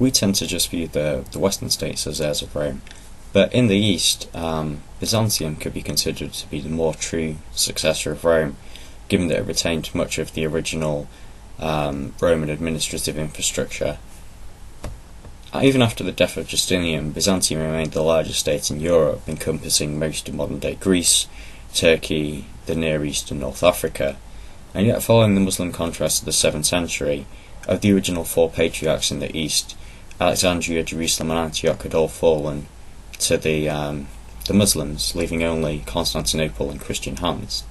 we tend to just view the Western states as heirs of Rome. But in the East, Byzantium could be considered to be the more true successor of Rome, given that it retained much of the original Roman administrative infrastructure. Even after the death of Justinian, Byzantium remained the largest state in Europe, encompassing most of modern-day Greece, Turkey, the Near East and North Africa. And yet, following the Muslim conquest of the 7th century, of the original 4 patriarchs in the East, Alexandria, Jerusalem and Antioch had all fallen to the Muslims, leaving only Constantinople in Christian hands.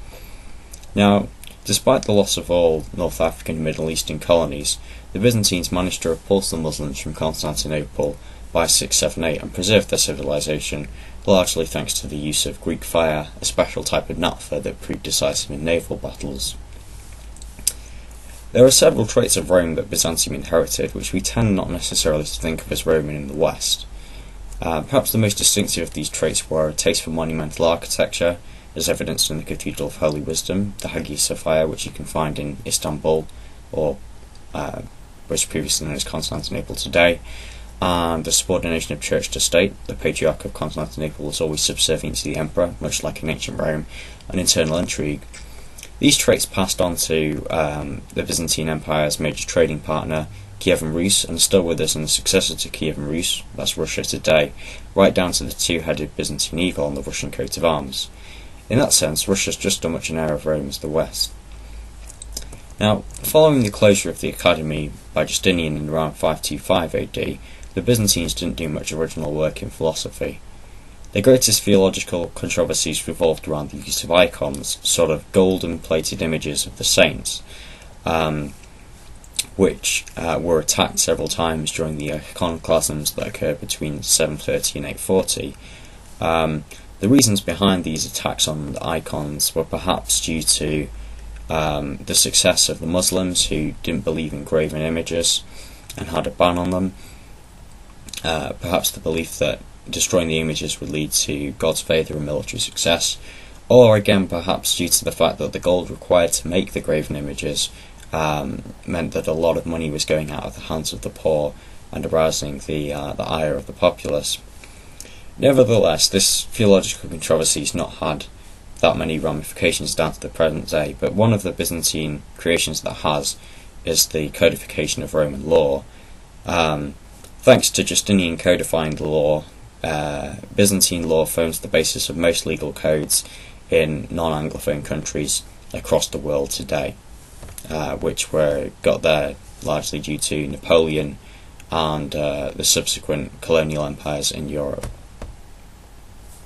Now, despite the loss of all North African and Middle Eastern colonies, the Byzantines managed to repulse the Muslims from Constantinople by 678 and preserve their civilization, largely thanks to the use of Greek fire, a special type of naphtha that proved decisive in naval battles. There are several traits of Rome that Byzantium inherited, which we tend not necessarily to think of as Roman in the West. Perhaps the most distinctive of these traits were a taste for monumental architecture, as evidenced in the Cathedral of Holy Wisdom, the Hagia Sophia, which you can find in Istanbul, or was previously known as Constantinople today, and the subordination of church to state. The Patriarch of Constantinople was always subservient to the emperor, much like in ancient Rome, and internal intrigue. These traits passed on to the Byzantine Empire's major trading partner, Kievan Rus, and are still with us, and the successor to Kievan Rus, that's Russia today, right down to the 2-headed Byzantine eagle on the Russian coat of arms. In that sense, Russia's just as much an heir of Rome as the West. Now, following the closure of the Academy by Justinian in around 525 AD, the Byzantines didn't do much original work in philosophy. Their greatest theological controversies revolved around the use of icons, sort of golden-plated images of the saints, which were attacked several times during the iconoclasms that occurred between 730 and 840. The reasons behind these attacks on the icons were perhaps due to the success of the Muslims, who didn't believe in graven images and had a ban on them. Perhaps the belief that destroying the images would lead to God's favour and military success, or again perhaps due to the fact that the gold required to make the graven images meant that a lot of money was going out of the hands of the poor and arousing the ire of the populace. Nevertheless, this theological controversy has not had that many ramifications down to the present day, but one of the Byzantine creations that has is the codification of Roman law. Thanks to Justinian codifying the law, Byzantine law forms the basis of most legal codes in non-Anglophone countries across the world today, which got there largely due to Napoleon and the subsequent colonial empires in Europe.